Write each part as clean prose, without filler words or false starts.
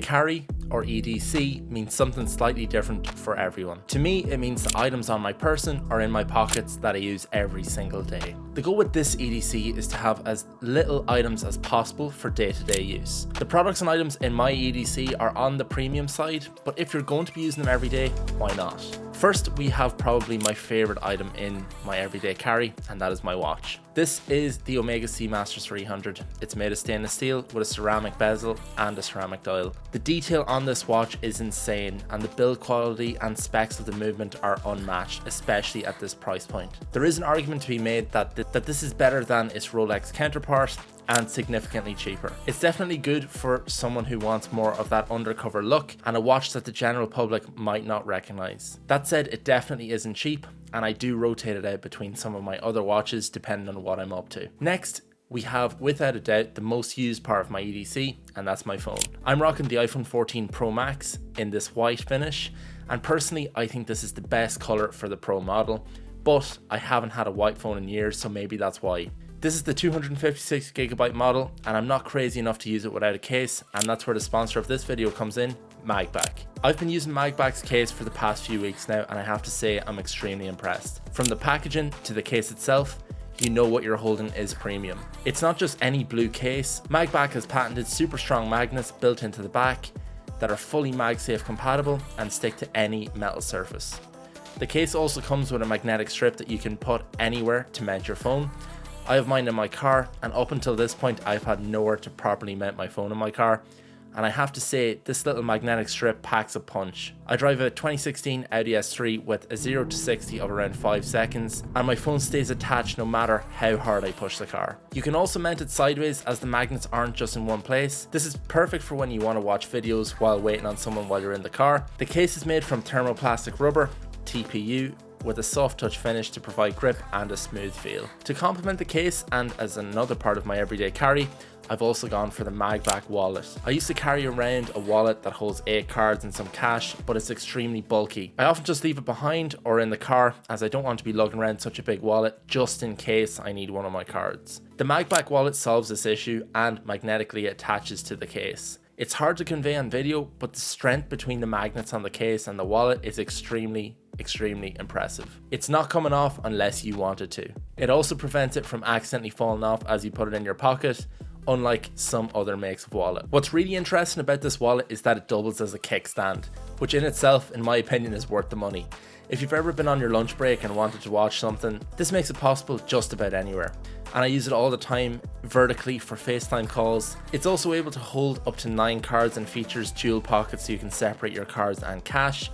carry, or EDC, means something slightly different for everyone. To me, it means the items on my person or in my pockets that I use every single day. The goal with this EDC is to have as little items as possible for day-to-day use. The products and items in my EDC are on the premium side, but if you're going to be using them every day, why not? First, we have probably my favorite item in my everyday carry, and that is my watch. This is the Omega Seamaster 300. It's made of stainless steel with a ceramic bezel and a ceramic dial. The detail on this watch is insane, and the build quality and specs of the movement are unmatched, especially at this price point. There is an argument to be made that this is better than its Rolex counterpart and significantly cheaper. It's definitely good for someone who wants more of that undercover look and a watch that the general public might not recognize. That said, it definitely isn't cheap, and I do rotate it out between some of my other watches depending on what I'm up to. Next, we have without a doubt the most used part of my EDC, and that's my phone. I'm rocking the iPhone 14 Pro Max in this white finish, and personally I think this is the best color for the Pro model, but I haven't had a white phone in years, so maybe that's why. This is the 256GB model, and I'm not crazy enough to use it without a case, and that's where the sponsor of this video comes in, Magback. I've been using Magback's case for the past few weeks now, and I have to say I'm extremely impressed. From the packaging to the case itself, you know what you're holding is premium. It's not just any blue case. Magback has patented super strong magnets built into the back that are fully MagSafe compatible and stick to any metal surface. The case also comes with a magnetic strip that you can put anywhere to mount your phone. I have mine in my car, and up until this point I've had nowhere to properly mount my phone in my car, and I have to say this little magnetic strip packs a punch. I drive a 2016 Audi S3 with a 0 to 60 of around 5 seconds, and my phone stays attached no matter how hard I push the car. You can also mount it sideways as the magnets aren't just in one place. This is perfect for when you want to watch videos while waiting on someone while you're in the car. The case is made from thermoplastic rubber, TPU, with a soft touch finish to provide grip and a smooth feel. To complement the case, and as another part of my everyday carry, I've also gone for the Magback wallet. I used to carry around a wallet that holds 8 cards and some cash, but it's extremely bulky. I often just leave it behind or in the car, as I don't want to be lugging around such a big wallet just in case I need one of my cards. The Magback wallet solves this issue and magnetically attaches to the case. It's hard to convey on video, but the strength between the magnets on the case and the wallet is extremely impressive. It's not coming off unless you want it to. It also prevents it from accidentally falling off as you put it in your pocket, unlike some other makes of wallet. What's really interesting about this wallet is that it doubles as a kickstand, which in itself, in my opinion, is worth the money. If you've ever been on your lunch break and wanted to watch something, this makes it possible just about anywhere. And I use it all the time vertically for FaceTime calls. It's also able to hold up to 9 cards and features dual pockets so you can separate your cards and cash.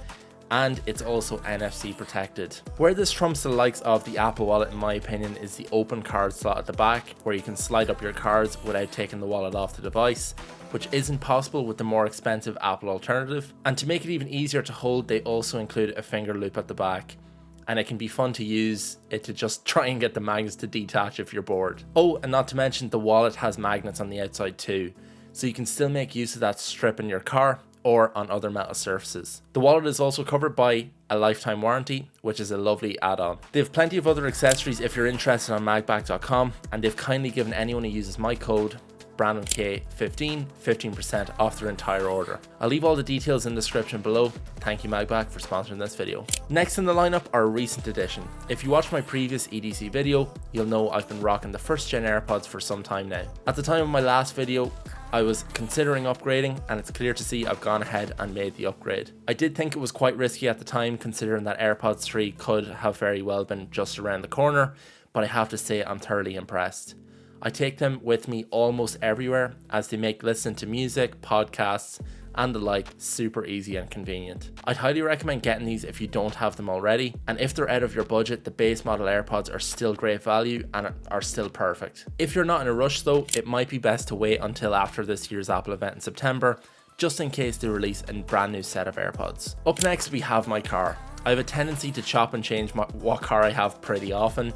And it's also NFC protected. Where this trumps the likes of the Apple Wallet in my opinion is the open card slot at the back, where you can slide up your cards without taking the wallet off the device, which isn't possible with the more expensive Apple alternative. And to make it even easier to hold, they also include a finger loop at the back, and it can be fun to use it to just try and get the magnets to detach if you're bored. Oh, and not to mention the wallet has magnets on the outside too, so you can still make use of that strip in your car or on other metal surfaces. The wallet is also covered by a lifetime warranty, which is a lovely add-on. They have plenty of other accessories if you're interested on magback.com, and they've kindly given anyone who uses my code BrandonK15 15% off their entire order. I'll leave all the details in the description below. Thank you Magback for sponsoring this video. Next in the lineup are a recent addition. If you watched my previous EDC video, you'll know I've been rocking the first gen AirPods for some time now. At the time of my last video, I was considering upgrading, and it's clear to see I've gone ahead and made the upgrade. I did think it was quite risky at the time, considering that AirPods 3 could have very well been just around the corner, but I have to say I'm thoroughly impressed. I take them with me almost everywhere, as they make listening to music, podcasts, and the like super easy and convenient. I'd highly recommend getting these if you don't have them already, and if they're out of your budget, the base model AirPods are still great value and are still perfect. If you're not in a rush though, it might be best to wait until after this year's Apple event in September, just in case they release a brand new set of AirPods. Up next we have my car. I have a tendency to chop and change what car I have pretty often.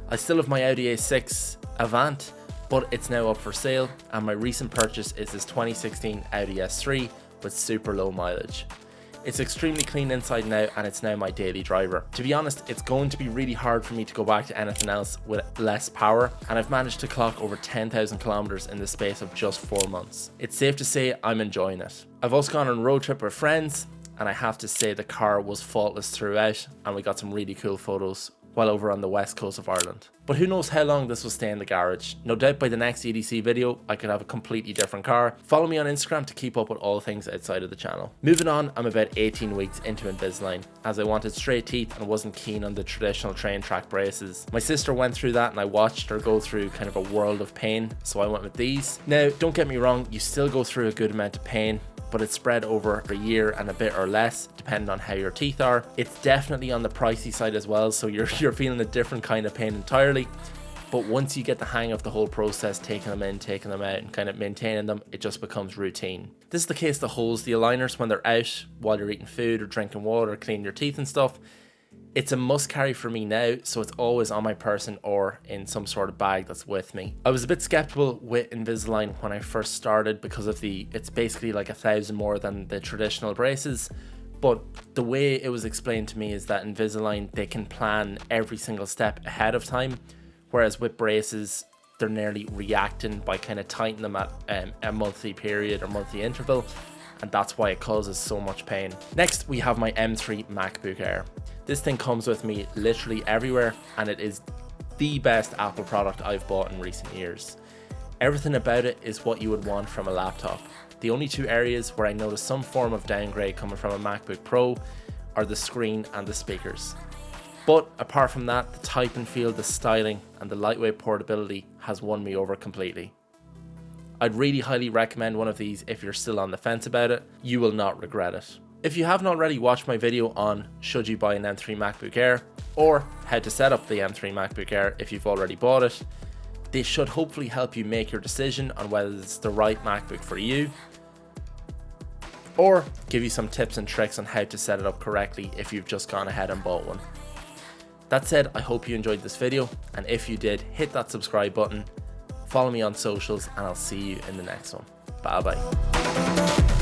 I still have my Audi A6 Avant, but it's now up for sale, and my recent purchase is this 2016 Audi S3 with super low mileage. It's extremely clean inside and out, and it's now my daily driver. To be honest, it's going to be really hard for me to go back to anything else with less power, and I've managed to clock over 10,000 kilometers in the space of just 4 months. It's safe to say I'm enjoying it. I've also gone on a road trip with friends, and I have to say the car was faultless throughout, and we got some really cool photos while over on the west coast of Ireland. But who knows how long this will stay in the garage. No doubt by the next EDC video I could have a completely different car. Follow me on Instagram to keep up with all things outside of the channel. Moving on, I'm about 18 weeks into Invisalign, as I wanted straight teeth and wasn't keen on the traditional train track braces. My sister went through that and I watched her go through kind of a world of pain, so I went with these. Now don't get me wrong, you still go through a good amount of pain, but it's spread over a year and a bit or less, depending on how your teeth are. It's definitely on the pricey side as well, so you're feeling a different kind of pain entirely. But once you get the hang of the whole process, taking them in, taking them out, and kind of maintaining them, it just becomes routine. This is the case that holds the aligners when they're out, while you're eating food or drinking water or cleaning your teeth and stuff. It's a must carry for me now, so it's always on my person or in some sort of bag that's with me. I was a bit skeptical with Invisalign when I first started because of it's basically like 1,000 more than the traditional braces. But the way it was explained to me is that Invisalign, they can plan every single step ahead of time, whereas with braces, they're nearly reacting by kind of tightening them at a monthly period or monthly interval, and that's why it causes so much pain. Next, we have my M3 MacBook Air. This thing comes with me literally everywhere, and it is the best Apple product I've bought in recent years. Everything about it is what you would want from a laptop. The only two areas where I notice some form of downgrade coming from a MacBook Pro are the screen and the speakers. But apart from that, the type and feel, the styling, and the lightweight portability has won me over completely. I'd really highly recommend one of these if you're still on the fence about it. You will not regret it. If you haven't already watched my video on should you buy an M3 MacBook Air, or how to set up the M3 MacBook Air if you've already bought it, this should hopefully help you make your decision on whether it's the right MacBook for you, or give you some tips and tricks on how to set it up correctly if you've just gone ahead and bought one. That said, I hope you enjoyed this video, and if you did, hit that subscribe button, follow me on socials, and I'll see you in the next one. Bye bye.